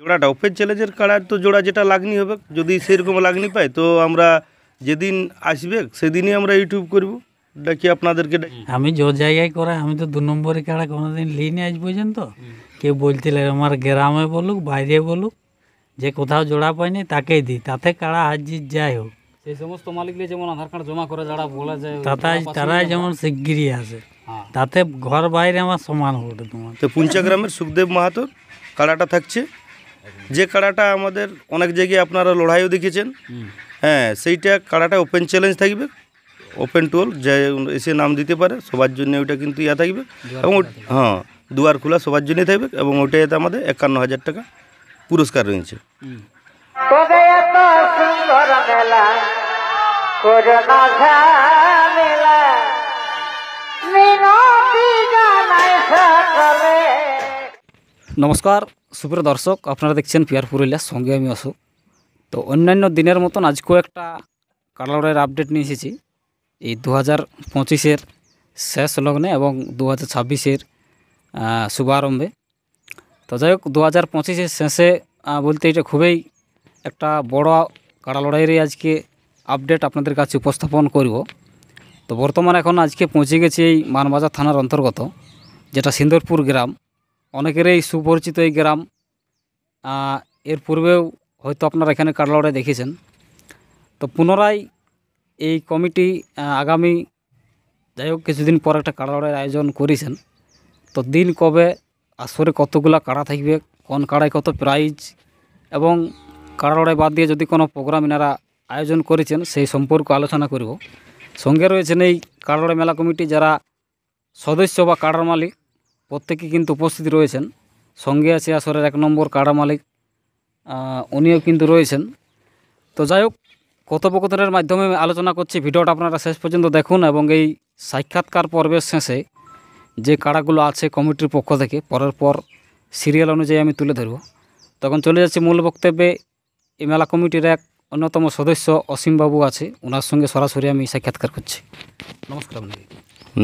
জোড়াটা ওপেন চ্যালেঞ্জের কাড়ার তো জোড়া যেটা লাগনি হবে, যদি সেরকম লাগনি পাই তো আমরা যেদিন আসবে সেদিনই আমরা ইউটিউব করব, ডাকি আপনাদেরকে। আমি যে জায়গায় করে আমি তো 2 নম্বরে কাড়া কোনোদিন লিনি আজ পর্যন্ত। কেউ বলছিল আমার গ্রামে বলুক বাইরে বলুক, যে কোথাও জোড়া পাইনি তাকেই দিই, তাতে কাড়া হার জিত যাই হোক। সেই সমস্ত মালিকরা যেমন আধার কার্ড জমা করে যারা বলে যায় তারাই যেমন শিগগিরই আসে, তাতে ঘর বাইরে আমার সমান হবে। তোমার তো পুঞ্চা গ্রামের সুখদেব মাহাতোর কাড়াটা থাকছে, যে কাড়াটা আমাদের অনেক জায়গায় আপনারা লড়াইও দেখেছেন। হ্যাঁ, সেইটা কাড়াটা ওপেন চ্যালেঞ্জ থাকবে, ওপেন টোল যে এসে নাম দিতে পারে সবার জন্য ওইটা কিন্তু ইয়া থাকবে। এবং হ্যাঁ, দুয়ার খোলা সবার জন্যই থাকবে, এবং ওইটাতে আমাদের 51,000 টাকা পুরস্কার রয়েছে। নমস্কার সুপ্রিয় দর্শক, আপনারা দেখছেন পিয়ার পুরুলিয়া, সঙ্গে আমি অশোক। তো অন্যান্য দিনের মতন আজকেও একটা কাড়া লড়াইয়ের আপডেট নিয়ে এসেছি। এই 2025-এর শেষ লগ্নে এবং 2026-এর শুভারম্ভে। তো যাই হোক, 2025-এর শেষে বলতে এটা খুবই একটা বড় কাড়া লড়াইয়েরই আজকে আপডেট আপনাদের কাছে উপস্থাপন করব। তো বর্তমানে এখন আজকে পৌঁছে গেছি এই মানবাজার থানার অন্তর্গত, যেটা সিন্দুরপুর গ্রাম। অনেকেরই সুপরিচিত এই গ্রাম। এর পূর্বেও হয়তো আপনারা এখানে কাড়া লড়াই দেখেছেন। তো পুনরায় এই কমিটি আগামী যাই হোক কিছুদিন পর একটা কাড়া লড়াইয়ের আয়োজন করেছেন। তো দিন কবে, আসরে কতগুলা কাড়া থাকবে, কোন কাড়ায় কত প্রাইজ, এবং কাড়া লড়াই বাদ দিয়ে যদি কোনো প্রোগ্রাম এনারা আয়োজন করেছেন সেই সম্পর্কে আলোচনা করব। সঙ্গে রয়েছেন এই কাড়া লড়াই মেলা কমিটি যারা সদস্য বা কাড়ার মালিক, প্রত্যেকে কিন্তু উপস্থিত রয়েছেন। সঙ্গে আছে আসরের 1 নম্বর কাড়া মালিক, উনিও কিন্তু রয়েছেন। তো যাই হোক, কথোপকথনের মাধ্যমে আলোচনা করছি। ভিডিওটা আপনারা শেষ পর্যন্ত দেখুন, এবং এই সাক্ষাৎকার পর্বের শেষে যে কাড়াগুলো আছে কমিটির পক্ষ থেকে পরের পর সিরিয়াল অনুযায়ী আমি তুলে ধরব। তখন চলে যাচ্ছি মূল বক্তব্যে। এই মেলা কমিটির এক অন্যতম সদস্য অসীমবাবু আছে, ওনার সঙ্গে সরাসরি আমি সাক্ষাৎকার করছি। নমস্কার আপনাকে।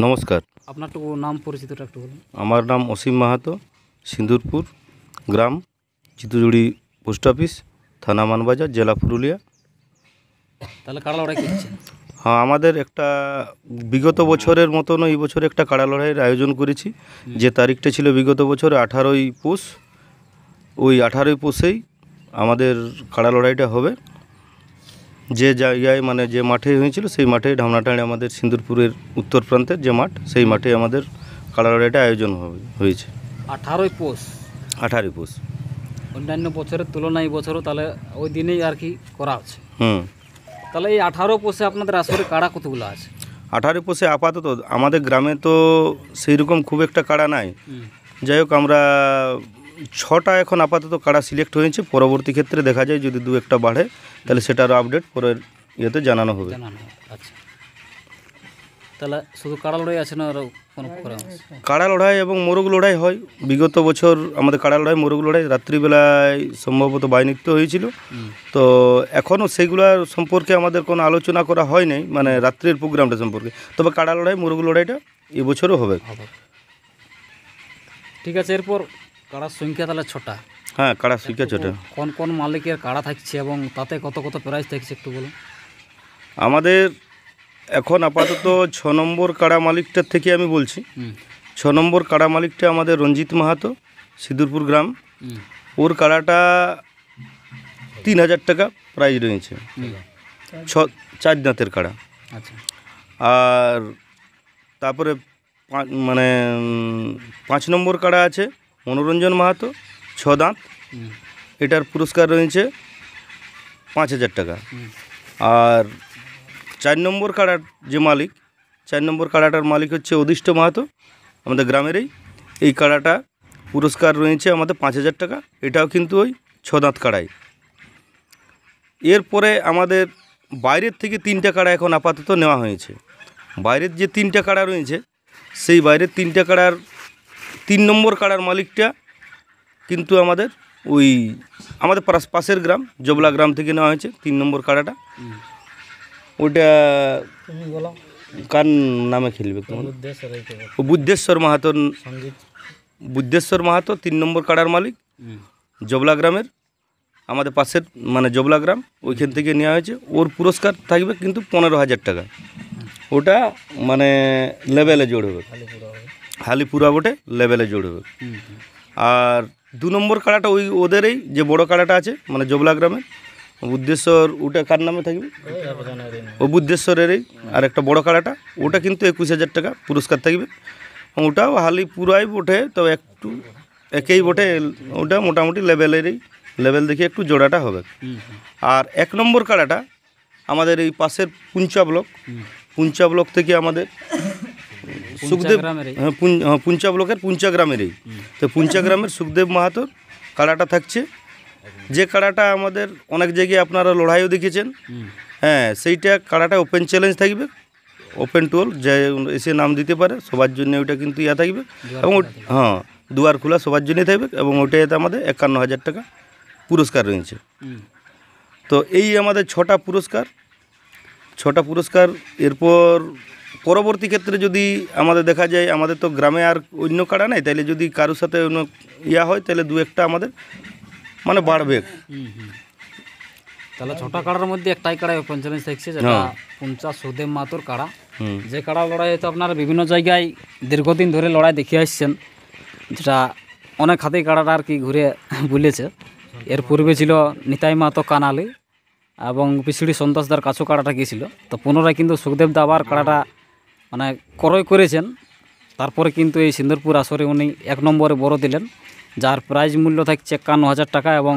নমস্কার। আপনারটুকু নাম পরিচিতটা একটু বলুন। আমার নাম অসীম মাহাতো, সিন্দুরপুর গ্রাম, চিতুজুড়ি পোস্ট অফিস, থানা মানবাজার, জেলা পুরুলিয়া। তাহলে কাড়া লড়াই করছেন? হ্যাঁ, আমাদের একটা বিগত বছরের মতন এই বছর একটা কাড়া লড়াইয়ের আয়োজন করেছি। যে তারিখটা ছিল বিগত বছরে 18ই পৌষ, ওই 18ই পৌষেই আমাদের কাড়া লড়াইটা হবে। যে জায়গায় মানে যে মাঠে হয়েছিল সেই মাঠে ঢামনাটাড়ে আমাদের সিন্দুরপুরের উত্তর প্রান্তের যে মাঠ, সেই মাঠে আমাদের কাড়া লড়াইটা আয়োজন হয়েছে। 18ই পৌষ? 18ই পৌষ। অন্যান্য বছরের তুলনায় এই বছরও তাহলে ওই দিনেই আর কি করা হচ্ছে। তাহলে এই 18 পৌষে আপনাদের আসরে কাড়া কতগুলো আছে? 18 পৌষে আপাতত আমাদের গ্রামে তো সেই রকম খুব একটা কাড়া নাই। যাই হোক, আমরা 6টা এখন আপাতত কাড়া সিলেক্ট হয়েছে। পরবর্তী ক্ষেত্রে দেখা যায় যদি 2-1টা বাড়ে তাহলে সেটারও আপডেট পরের ইয়েতে জানানো হবে। আচ্ছা, তাহলে শুধু কাড়া লড়াই আছে না আরও কোনো প্রোগ্রাম? কাড়া লড়াই এবং মোরগ লড়াই হয়। বিগত বছর আমাদের কাড়া লড়াই, মোরগ লড়াই রাত্রিবেলায় সম্ভবত বাইনৃত্য হয়েছিল। তো এখনও সেইগুলোর সম্পর্কে আমাদের কোনো আলোচনা করা হয় নাই, মানে রাত্রির প্রোগ্রামটা সম্পর্কে। তবে কাড়া লড়াই, মোরগ লড়াইটা এবছরও হবে। ঠিক আছে, এরপর কাড়ার সংখ্যা তাহলে 6টা? হ্যাঁ, কাড়া সংখ্যা 6টা। কোন কোন মালিকের কাড়া থাকছে এবং তাতে কত কত প্রাইস থাকছে একটু বলুন। আমাদের এখন আপাতত 6 নম্বর কাড়া মালিকটার থেকে আমি বলছি। 6 নম্বর কাড়া মালিকটা আমাদের রঞ্জিত মাহাতো, সিন্দুরপুর গ্রাম। ওর কাড়াটা 3,000 টাকা প্রাইজ রয়েছে, 4 দাঁতের কাড়া। আচ্ছা। আর তারপরে 5 নম্বর কাড়া আছে মনোরঞ্জন মাহাতো, 6 দাঁত। এটার পুরস্কার রয়েছে 5,000 টাকা। আর 4 নম্বর কাড়ার যে মালিক, 4 নম্বর কাড়াটার মালিক হচ্ছে অদিষ্ট মাহাতো, আমাদের গ্রামেরই। এই কাড়াটা পুরস্কার রয়েছে আমাদের 5,000 টাকা। এটাও কিন্তু ওই 6 দাঁত কাড়াই। এরপরে আমাদের বাইরের থেকে 3টা কাড়া এখন আপাতত নেওয়া হয়েছে। বাইরের যে 3টা কাড়া রয়েছে সেই বাইরের 3টা কাড়ার 3 নম্বর কাড়ার মালিকটা কিন্তু আমাদের ওই আমাদের পাশের গ্রাম জবলা গ্রাম থেকে নেওয়া হয়েছে 3 নম্বর কাড়াটা। ওটা কার নামে খেলবে? বুদ্ধেশ্বর মাহাতো। বুদ্ধেশ্বর মাহাতো 3 নম্বর কাড়ার মালিক। জবলা গ্রামের, আমাদের পাশের মানে জবলা গ্রাম, ওইখান থেকে নেওয়া হয়েছে। ওর পুরস্কার থাকবে কিন্তু 15,000 টাকা। ওটা মানে লেভেলে জোর হবে, হালিপুরা বটে লেভেলে জোর হবে। আর 2 নম্বর কাড়াটা ওই ওদেরই যে বড় কাড়াটা আছে মানে জবলা গ্রামের বুদ্ধেশ্বর, ওটা কার নামে থাকবে? ও বুদ্ধেশ্বরেরই। আর একটা বড় কাড়াটা, ওটা কিন্তু 21,000 টাকা পুরস্কার থাকবে। ওটাও হালিপুরাই বটে, তো একটু একেই বটে, ওটা মোটামুটি লেভেলেরই, লেভেল দেখে একটু জোড়াটা হবে। আর 1 নম্বর কাড়াটা আমাদের এই পাশের পুঞ্চা ব্লক থেকে আমাদের সুখদেব, পুঞ্চা ব্লকের পুঞ্চা গ্রামেরই, তো পুঞ্চা গ্রামের সুখদেব মাহাতোর কাড়াটা থাকছে। যে কাড়াটা আমাদের অনেক জায়গায় আপনারা লড়াইও দেখেছেন, হ্যাঁ, সেইটা কাড়াটা ওপেন চ্যালেঞ্জ থাকবে, ওপেন টোল, যে এসে নাম দিতে পারে সবার জন্য ওইটা কিন্তু থাকবে। এবং হ্যাঁ, দুয়ার খোলা সবার জন্যই থাকবে। এবং ওইটাতে আমাদের 51,000 টাকা পুরস্কার রয়েছে। তো এই আমাদের 6টা পুরস্কার। এরপর পরবর্তী ক্ষেত্রে যদি আমাদের দেখা যায়, আমাদের তো গ্রামে আর অন্য কাড়া নেই, তাইলে যদি কারোর সাথে অন্য হয় তাহলে 2-1টা আমাদের মানে বাড়বে। তাহলে 6টা কাড়ার মধ্যে একটাই কাড়াই ওপেন চ্যালেঞ্জ থাকছে, যেটা পুঞ্চা সুখদেব মাহাতোর কাড়া। যে কাড়া লড়াই হয়তো আপনারা বিভিন্ন জায়গায় দীর্ঘদিন ধরে লড়াই দেখে আসছেন, যেটা অনেক হাতেই কাড়াটা আর কি ঘুরে বুলেছে। এর পূর্বে ছিল নিতাই মাহাতো কানালি এবং পিছড়ি সন্তোষদার কাছু কাড়াটা গিয়েছিল। তো পুনরায় কিন্তু সুখদেব দা আবার কাড়াটা মানে ক্রয় করেছেন। তারপরে কিন্তু এই সিন্দুরপুর আসরে উনি 1 নম্বরে বড় দিলেন, যার প্রাইজ মূল্য থাকছে 51,000 টাকা। এবং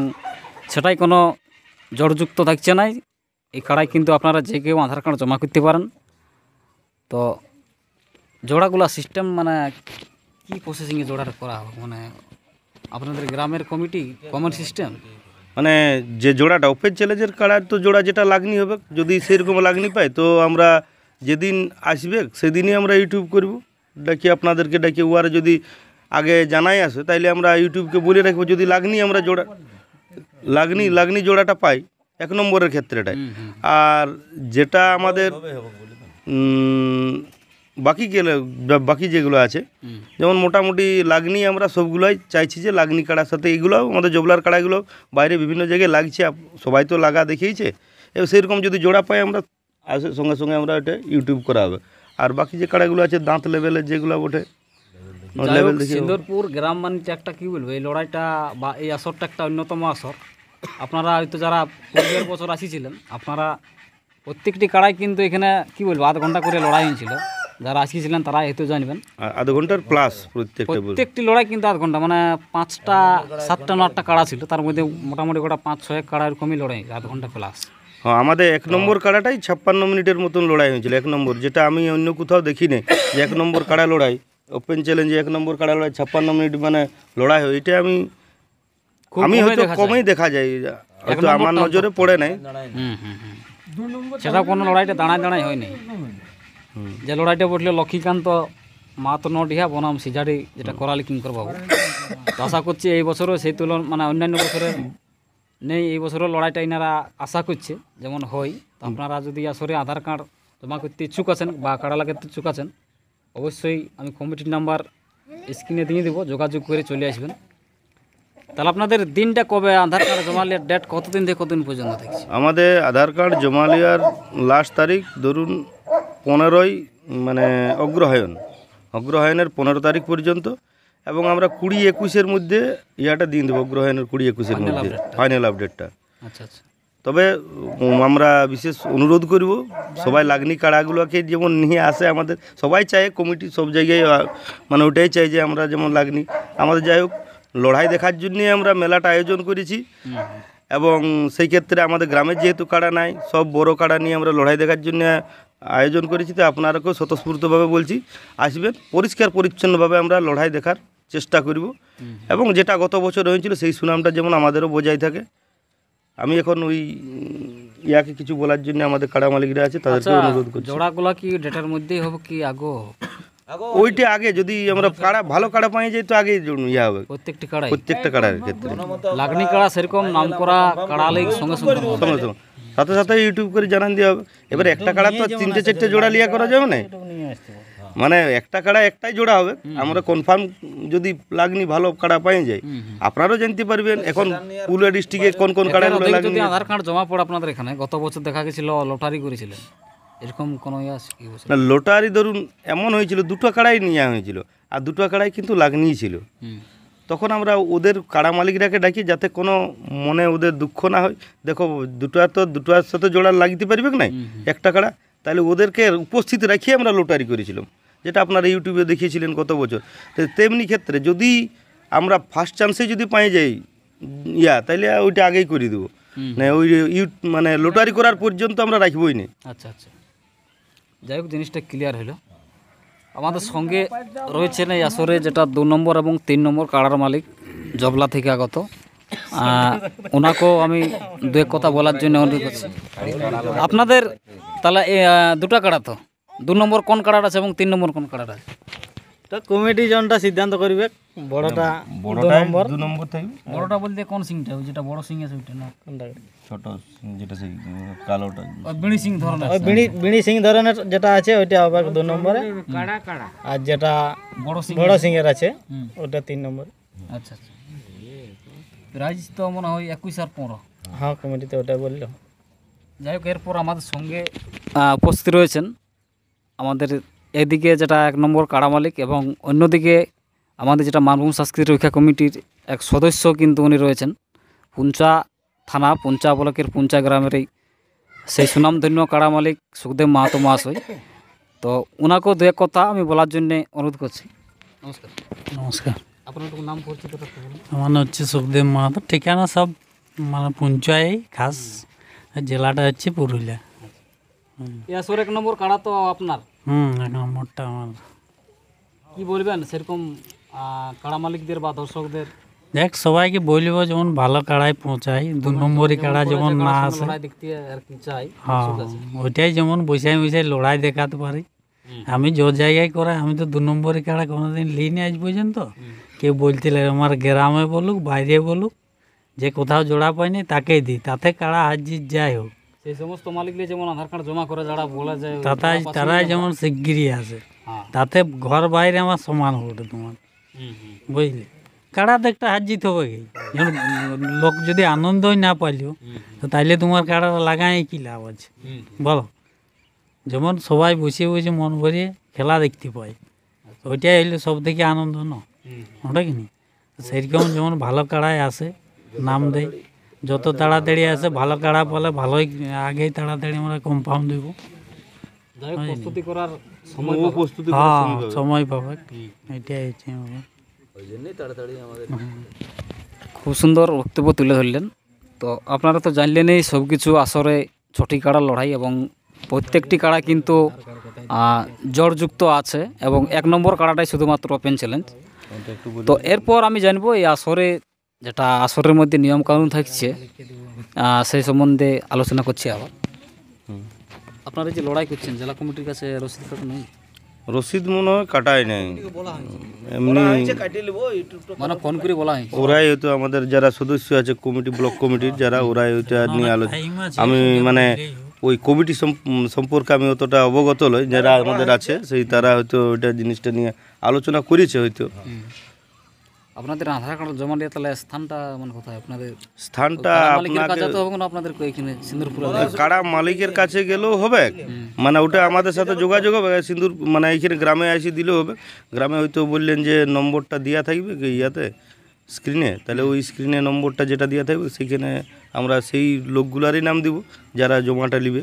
সেটাই কোনো জড়যুক্ত থাকছে না। এই কাড়ায় কিন্তু আপনারা যে কেউ আধার কার্ড জমা করতে পারেন। তো জোড়াগুলা সিস্টেম মানে কি প্রসেসিংয়ে জোড়াটা করা হবে, মানে আপনাদের গ্রামের কমিটি কমন সিস্টেম? মানে যে জোড়াটা ওপেন চ্যালেঞ্জের কাড়ার তো জোড়া যেটা লাগনি হবে, যদি সেরকম লাগনি পাই তো আমরা যেদিন আসবে সেদিনই আমরা ইউটিউব করব, ডাকি আপনাদেরকে ডাকি। ওয়ার যদি আগে জানাই আসে তাইলে আমরা ইউটিউবকে বলে রাখবো, যদি লাগনি আমরা জোড়া লাগনি জোড়াটা পাই 1 নম্বরের ক্ষেত্রেটাই। আর যেটা আমাদের বাকি যেগুলো আছে, যেমন মোটামুটি লাগনি আমরা সবগুলোই চাইছি যে লাগনি কাড়ার সাথে এইগুলোও আমাদের জবলার কাড়াগুলো বাইরে বিভিন্ন জায়গায় লাগছে, সবাই তো লাগা দেখিয়েছে। এবং সেরকম যদি জোড়া পাই আমরা সঙ্গে সঙ্গে আমরা এটা ইউটিউব করা হবে। আর বাকি যে কাড়াগুলো আছে দাঁত লেভেলের যেগুলো ওঠে লেভেল দেখে। সিন্দুরপুর গ্রাম মানিতে একটা কী বলবো, এই লড়াইটা বা এই আসরটা একটা অন্যতম আসর। আপনারা হয়তো যারা পূর্বের বছর আসিছিলেন, আপনারা প্রত্যেকটি কাড়াই কিন্তু এখানে কী বলবো 1/2 ঘন্টা করে লড়াই হয়েছিল। যারা আসিছিলেন তারা হয়তো জানবেন, 1/2 ঘন্টার প্লাস প্রত্যেকটি লড়াই কিন্তু 1/2 ঘন্টা, মানে 5টা 7টা 9টা কাড়া ছিল, তার মধ্যে মোটামুটি গোটা 5-6 কাড়া এরকমই লড়াই 1/2 ঘন্টা প্লাস। হ্যাঁ, আমাদের 1 নম্বর কাড়াটাই 56 মিনিটের মতন লড়াই হয়েছিল। 1 নম্বর, যেটা আমি অন্য কোথাও দেখিনি যে 1 নম্বর কাড়া লড়াই ওপেন চ্যালেঞ্জে 1 নম্বর কাড়া লড়াই 56 মিনিট মানে লড়াই হয়। এটা আমি হয়তো কমই দেখা যায়, হয়তো আমার নজরে পড়ে নাই। সেটা কোনো লড়াইটা দাঁড়ায় হয়নি। যে লড়াইটা বলছিল লক্ষ্মীকান্ত মাহাতো নডিহা বনাম সিজারি, যেটা করালি কিঙ্কর বাবু। তো আশা করছি এই বছরও সেই তুলনা মানে অন্যান্য বছরে নেই, এই বছরও লড়াইটা এনারা আশা করছে যেমন হয়। তো আপনারা যদি আসরে আধার কার্ড জমা করতে ইচ্ছুক আছেন বা কাড়া লাগাতে ইচ্ছুক আছেন, অবশ্যই আমি কমিটির নাম্বার স্ক্রিনে দিয়ে দেবো, যোগাযোগ করে চলে আসবেন। তাহলে আপনাদের দিনটা কবে, আধার কার্ড জমা নেওয়ার ডেট কতদিন থেকে কতদিন পর্যন্ত থাকছে? আমাদের আধার কার্ড জমা নেওয়ার লাস্ট তারিখ ধরুন 15ই মানে অগ্রহায়ণের 15 তারিখ পর্যন্ত। এবং আমরা 20-21-এর মধ্যে ইয়াটা দিয়ে দেবো, অগ্রহায়ণের 20-21-এর মধ্যে ফাইনাল আপডেটটা। আচ্ছা আচ্ছা। তবে আমরা বিশেষ অনুরোধ করব সবাই লাগনি কাড়াগুলোকে যেমন নিয়ে আসে, আমাদের সবাই চায়, কমিটি সব জায়গায় মানে ওটাই চাই যে আমরা যেমন লাগনি আমাদের, যাই হোক লড়াই দেখার জন্যে আমরা মেলাটা আয়োজন করেছি। এবং সেই ক্ষেত্রে আমাদের গ্রামের যেহেতু কাড়া নাই, সব বড় কাড়া নিয়ে আমরা লড়াই দেখার জন্য আয়োজন করেছি। তো আপনারাকেও স্বতঃস্ফূর্তভাবে বলছি আসবেন, পরিষ্কার পরিচ্ছন্নভাবে আমরা লড়াই দেখার চেষ্টা করব। এবং যেটা গত বছর হয়েছিল সেই সুনামটা যেমন আমাদেরও বজায় থাকে। আমি এখন ওই ইয়াকে কিছু বলার জন্য আমাদের কাড়া মালিকরা আছে তাদেরকে অনুরোধ করছি। জোড়াগুলা কি ডেটার মধ্যেই হবে কি আগো? ওইটা আগে যদি আমরা কাড়া ভালো কাড়া পাই যাই তো আগে ইয়া হবে প্রত্যেকটা কাড়ার ক্ষেত্রে। লাগনি কাড়া সেরকম নাম করা কাড়া লেগে সঙ্গে সাথে ইউটিউব করে জানান দেওয়া হবে। এবার একটা কাড়া তো 3-4 জোড়া লিয়া করা যাবে না। মানে একটা কাড়া একটাই জোড়া হবে, আমরা কনফার্ম যদি লাগনি ভালো কাড়া পাই যাই, আপনারাও জানতে পারবেন এখন পুরুলিয়া ডিস্ট্রিক্টে কোন কোন কাড়াগুলো যদি লাগনি। আধার কার্ড জমা পড়ে আপনাদের এখানে, গত বছর দেখা গেছিল লটারি করেছিলেন, এরকম কোনো ইয়ে আছে কি বলছেন? না লটারি ধরুন এমন হয়েছিল দুটো কাড়াই নেওয়া হয়েছিল, আর দুটো কাড়াই কিন্তু লাগনিই ছিল। তখন আমরা ওদের কাড়া মালিকরাকে ডাকি যাতে কোনো মনে ওদের দুঃখ না হয়, দেখো দুটোর সাথে জোড়া লাগতে পারবে না একটা কাড়া, তাহলে ওদেরকে উপস্থিত রাখিয়ে আমরা লটারি করেছিলাম, যেটা আপনারা ইউটিউবে দেখিয়েছিলেন গত বছর। তো তেমনি ক্ষেত্রে যদি আমরা ফার্স্ট চান্সে যদি পাই যাই তাহলে ওইটা আগেই করে দেবো, না ওই মানে লটারি করার পর্যন্ত আমরা রাখবই না। আচ্ছা আচ্ছা, যাই হোক জিনিসটা ক্লিয়ার হলো। আমাদের সঙ্গে রয়েছেন এই আসরে যেটা 2 নম্বর এবং 3 নম্বর কাড়ার মালিক, জবলা থেকে আগত। ওনাকেও আমি দু এক কথা বলার জন্য অনুরোধ করছি। আপনাদের তাহলে দুটা কাড়া, তো 2 নম্বর কোন কাড়াটা আছে এবং 3 নম্বর কোন কাড়াটা আছে? তো কমিটি জনটা সিদ্ধান্ত করবে, বড়টা 2 নম্বর। 2 নম্বর থাকবে। বড়টা বলতে কোন সিংটা, ওই যেটা বড় সিং আছে ওইটা না? ছোট যেটা সেই কালোটা, ওই বিড়ি সিং ধরনের। ওই বিড়ি সিং ধরনের যেটা আছে ওইটা হবে 2 নম্বরে, আর যেটা বড় সিং এর আছে ওটা 3 নম্বরে। আচ্ছা আচ্ছা, প্রাইজ তো মনে হয় 21 আর 15। হ্যাঁ, কমিটিতে ওটা বললো। যাই হোক, এরপর আমাদের সঙ্গে উপস্থিত রয়েছেন আমাদের এদিকে যেটা 1 নম্বর কাড়া মালিক, এবং অন্যদিকে আমাদের যেটা মানভূম সংস্কৃতি রক্ষা কমিটির এক সদস্য কিন্তু উনি রয়েছেন, পুঞ্চা থানা পুঞ্চা ব্লকের পুঞ্চা গ্রামের সেই সুনামধন্য কাড়া মালিক সুখদেব মাহাতো মহাশয়। তো ওনাকেও দু এক কথা আমি বলার জন্যে অনুরোধ করছি। নমস্কার। নমস্কার, আপনার একটু নাম পরিচিতটা বলুন। আমার নাম হচ্ছে সুখদেব মাহাতো, ঠিকানা সব মানে পুঞ্চায়, খাস জেলাটা হচ্ছে পুরুলিয়া। এই আসর 1 নম্বর কাড়া তো আপনার, 1 নম্বরটা আমার। কি বলবেন সেরকম কাড়া মালিকদের বা দর্শকদের? দেখ, সবাইকে বলবো যেমন ভালো কাড়াই পৌঁছাই, 2 নম্বরই কাড়া যেমন না আসে। লড়াই দেখতে আর কি চাই, হ্যাঁ, ওইটাই যেমন বৈশাই লড়াই দেখাতে পারি। আমি যে জায়গায় করে, আমি তো 2 নম্বরই কাড়া কোনোদিন লিনি আজ পর্যন্ত। কেউ বলছিল আমার গ্রামে বলুক বাইরে বলুক, যে কোথাও জোড়া পাইনি তাকেই দিই, তাতে কাড়া হার জিত যাই হোক। সেই সমস্ত মালিকরা যেমন আধার কার্ড জমা করে যারা বলা যায়, তারাই যেমন শিগগিরই আসে, তাতে ঘর বাইরে আমার সমান হবে তোমার, বুঝলি। কাড়াতে একটা হার জিত হবে কি, যেমন লোক যদি আনন্দই না পাইলেও, তো তাইলে তোমার কাড়াটা লাগাই কি লাভ আছে বলো। যেমন সবাই বসে বসে মন ভরিয়ে খেলা দেখতে পায়, ওইটাই হইলে সব থেকে আনন্দ না, ওটা কি নি। সেরকম যেমন ভালো কাড়াই আসে, নাম দেয়, যত তাড়াতাড়ি আসে ভালো কাড়া পালে ভালোই, আগেই তাড়াতাড়ি আমরা কনফার্ম দেব। প্রস্তুতি করার সময় পাবে, এটাই হচ্ছে আমার। খুব সুন্দর বক্তব্য তুলে ধরলেন। তো আপনারা তো জানলেনই সব কিছু আসরে ছটি কাড়া লড়াই, এবং প্রত্যেকটি কাড়া কিন্তু জড়যুক্ত আছে, এবং 1 নম্বর কাড়াটাই শুধুমাত্র ওপেন চ্যালেঞ্জ। তো এরপর আমি জানবো এই আসরে যেটা আসরের মধ্যে নিয়মকানুন থাকছে, সেই সম্বন্ধে আলোচনা করছি আবার। আপনারা যে লড়াই করছেন, জেলা কমিটির কাছে রসিদ কাটা নেই? রসিদ মনে হয় কাটাই নাই, এমনি মানে ফোন করে বলা হয়। ওরাই হয়তো আমাদের যারা সদস্য আছে কমিটি, ব্লক কমিটির যারা, ওরাই ওইটা নিয়ে আলোচনা। আমি মানে ওই কমিটি সম্পর্কে আমি অতটা অবগত নই, যারা আমাদের আছে সেই তারা হয়তো ওইটা জিনিসটা নিয়ে আলোচনা করেছে হয়তো। আপনাদের আধার কার্ড জমা দিয়ে তাহলে স্থানটা মানে কোথায় আপনাদের? স্থানটা মালিকের কাছে তো হবে না আপনাদের এখানে সিন্দুরপুর? কাড়া মালিকের কাছে গেলেও হবে, মানে ওটা আমাদের সাথে যোগাযোগ হবে, সিন্দুর মানে এইখানে গ্রামে এসে দিলেও হবে। গ্রামে হয়তো বললেন যে নম্বরটা দেওয়া থাকবে ইয়াতে স্ক্রিনে, তাহলে ওই স্ক্রিনে নম্বরটা যেটা দেওয়া থাকবে সেখানে আমরা সেই লোকগুলারই নাম দিব যারা জমাটা নিবে।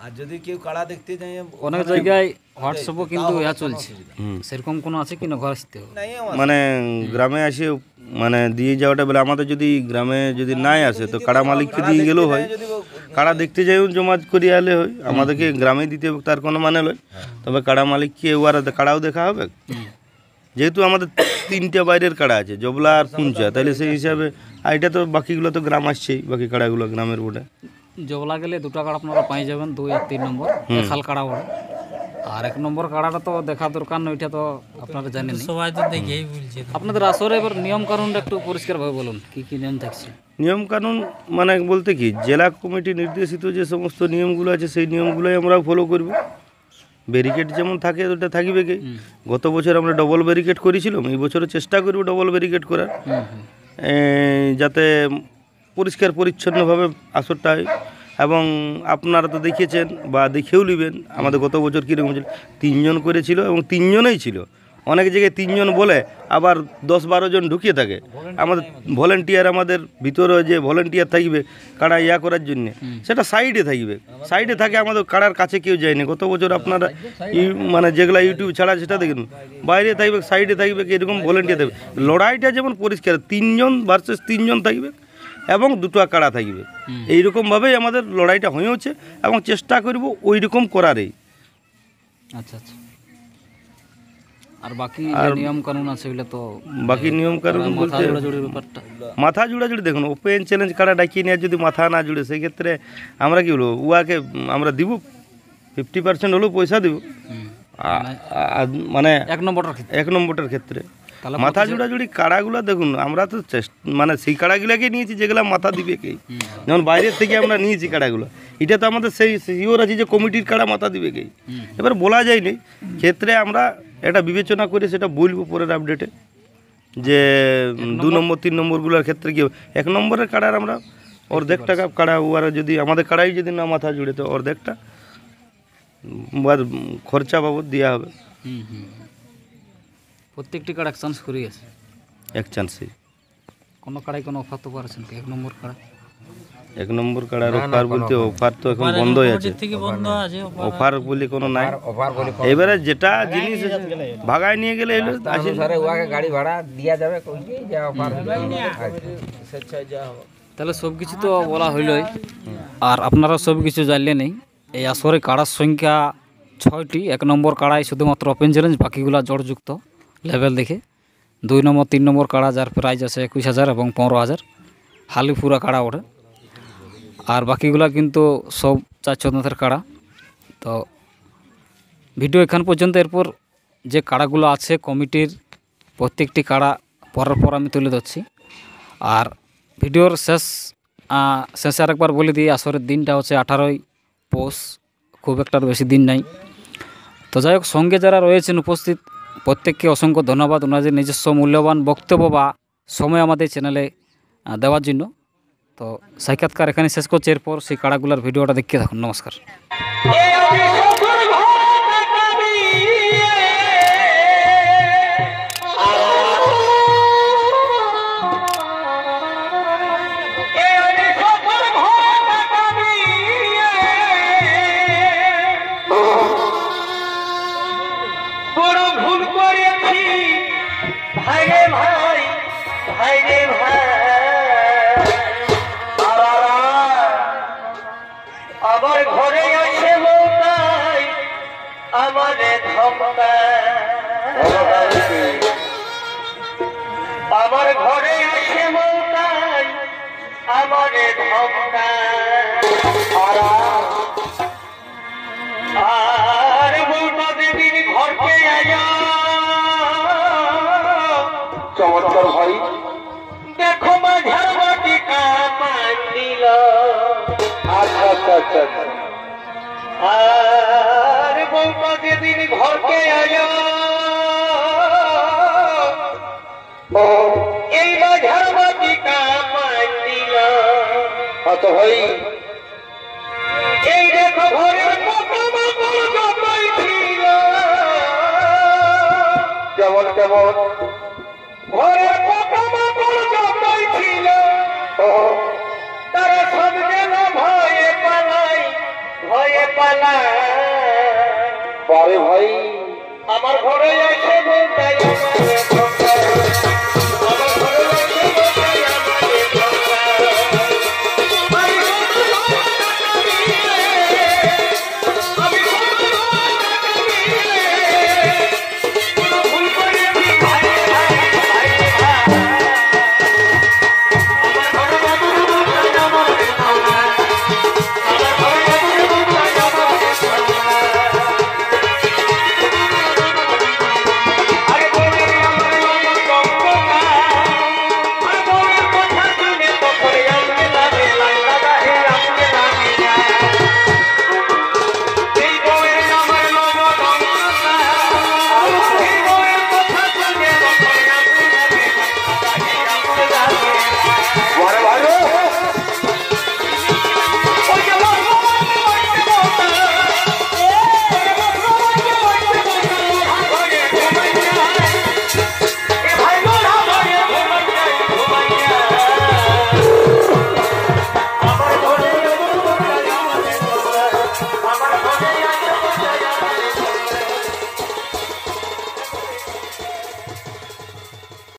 আর যদি কেউ কাড়া দেখতে যাই, অনেক জায়গায় হোয়াটসঅ্যাপও কিন্তু ইয়া চলছে, সেরকম কোনো আছে কি না ঘর আসতে হবে? মানে গ্রামে আসে মানে দিয়ে যাওয়াটা বলে, আমাদের যদি গ্রামে যদি নাই আসে তো কাড়া মালিককে দিয়ে গেলেও হয়, কাড়া দেখতে যাই জমা করিয়ে আলে হয়, আমাদেরকে গ্রামে দিতে হবে তার কোনো মানে নয়। তবে কাড়া মালিককে ওরা কাড়াও দেখা হবে, যেহেতু আমাদের 3টে বাইরের কাড়া আছে, জবলা আর পুঞ্চা, তাহলে সেই হিসাবে। আর এটা তো বাকিগুলো তো গ্রাম আসছেই, বাকি কাড়াগুলো গ্রামের বোর্ডে। জবলা গেলে 2টা কাড়া আপনারা পাই যাবেন, 2 আর 3 নম্বর খাল কাড়া বলে। আর 1 নম্বর কাড়াটা তো দেখা দরকার নয়, ওইটা তো আপনারা জানেন। সবাই তো দেখেই বলছে। আপনাদের আসরে এবার নিয়ম কানুনটা একটু পরিষ্কারভাবে বলুন, কি কি নিয়ম থাকছে? নিয়ম কানুন মানে বলতে কি, জেলা কমিটি নির্দেশিত যে সমস্ত নিয়মগুলো আছে সেই নিয়মগুলোই আমরা ফলো করব। ব্যারিকেড যেমন থাকে ওটা থাকিবে কি। গত বছর আমরা ডবল ব্যারিকেড করেছিলাম, এই বছরও চেষ্টা করব ডবল ব্যারিকেড করার, যাতে পরিষ্কার পরিচ্ছন্নভাবে আসরটা হয়। এবং আপনারা তো দেখেছেন বা দেখেও নেবেন আমাদের গত বছর কীরকম ছিল, 3 জন করেছিল এবং 3 জনেই ছিল। অনেক জায়গায় 3 জন বলে, আবার 10-12 জন ঢুকিয়ে থাকে। আমাদের ভলেন্টিয়ার, আমাদের ভিতরে যে ভলেন্টিয়ার থাকবে কাড়া ইয়া করার জন্য, সেটা সাইডে থাকবে, সাইডে থাকে, আমাদের কাড়ার কাছে কেউ যায়নি। গত বছর আপনারা মানে যেগুলা ইউটিউব ছাড়া সেটা দেখুন, বাইরে থাকবে, সাইডে থাকবে, এরকম ভলেন্টিয়ার থাকবে। লড়াইটা যেমন পরিষ্কার, 3 জন ভার্সেস 3 জন থাকবে এবং 2টা কাড়া থাকবে। এইরকমভাবেই আমাদের লড়াইটা হয়েছে এবং চেষ্টা করব ওই রকম করারই। আচ্ছা আচ্ছা। আর বাকি নিয়ম কানুন আছে ওগুলো তো, বাকি নিয়ম কানুন বলতে জোড়াজোড়ির ব্যাপারটা, মাথা জুড়াজুড়ি দেখুন, ওপেন চ্যালেঞ্জ কাড়া ডাকিয়ে নিয়ে যদি মাথা না জুড়ে, সেই ক্ষেত্রে আমরা কি বলবো, উয়াকে আমরা দিব 50% হলেও পয়সা দিব। মানে 1 নম্বরটার ক্ষেত্রে মাথা জুড়াজুড়ি কাড়াগুলো দেখুন, আমরা তো মানে সেই কাড়াগুলাকে নিয়েছি যেগুলো মাথা দিবে কে। যেমন বাইরের থেকে আমরা নিয়েছি কাড়াগুলো, এটা তো আমাদের সেই শিওর আছে যে কমিটির কাড়া মাথা দিবে কে, এবার বলা যায়নি। ক্ষেত্রে আমরা এটা বিবেচনা করে সেটা বলবো পরের আপডেটে, যে 2 নম্বর 3 নম্বরগুলোর ক্ষেত্রে কি 1 নম্বরের কাড়ার আমরা অর্ধেক টাকা কাড়া, ওরা যদি আমাদের কাড়াই যদি না মাথা জুড়ে, তো অর্ধেকটা খরচা বাবদ দেওয়া হবে। প্রত্যেকটি কাড়া চান্স করে আছে, এক চান্সেই। কোনো কাড়াই কোনো অফার তো পারছেন 1 নম্বর কাড়া? 1 নম্বর কাড়ার অফার বলতে, অফার তো এখন বন্ধই আছে, থেকে বন্ধ আছে, অফার বলে কোনো নাই। এবারে যেটা জিনিস ভাগায় নিয়ে গেলে এলো আসে, গাড়ি ভাড়া দিয়া যাবে, তাহলে সব কিছু তো বলা হইলই। আর আপনারা সব কিছু জানলেনই। এই আসরে কাড়ার সংখ্যা 6টি। 1 নম্বর কাড়াই শুধুমাত্র ওপেন চ্যালেঞ্জ, বাকিগুলা জড়যুক্ত লেভেল দেখে। 2 নম্বর 3 নম্বর কাড়া যার প্রাইজ আছে 21,000 এবং 15,000, হালিপুরা কাড়া ওঠে। আর বাকিগুলা কিন্তু সব 4 চন্দ্রের কাড়া। তো ভিডিও এখান পর্যন্ত। এরপর যে কাড়াগুলো আছে কমিটির প্রত্যেকটি কাড়া পরের পর আমি তুলে ধরছি। আর ভিডিওর শেষে আরেকবার বলে দিই, আসরের দিনটা হচ্ছে 18ই পৌষ, খুব একটা বেশি দিন নাই। তো যাই হোক, সঙ্গে যারা রয়েছেন উপস্থিত প্রত্যেককে অসংখ্য ধন্যবাদ ওনাদের নিজস্ব মূল্যবান বক্তব্য বা সময় আমাদের চ্যানেলে দেওয়ার জন্য। তো সাক্ষাৎকার এখানে শেষ করছি। এরপর সেই কাড়াগুলার ভিডিওটা দেখতে থাকুন। নমস্কার। আমার ঘরে আসে মৌতাই আমারে ধমকায়, আমার ঘরে আসে মৌতাই আমারে ধমকায়। আর মৌতা দেবীর ঘরকে আয়া চমৎকার ভাই দেখো মাঝার মাটি কামাই দিল। আচ্ছা আচ্ছা আচ্ছা। আর বৌমা যেদিন ঘরকে আয়া এই মাঝার মাটি কামাই দিল। আচ্ছা ভাই, এই দেখো ঘরের যতই ছিল, কেমন কেমন ঘরের যতই ছিল, তারা সব যেন ভয়ে পালাই, ভয়ে পালাই। পরে ভাই আমার ঘরে এসে বলতে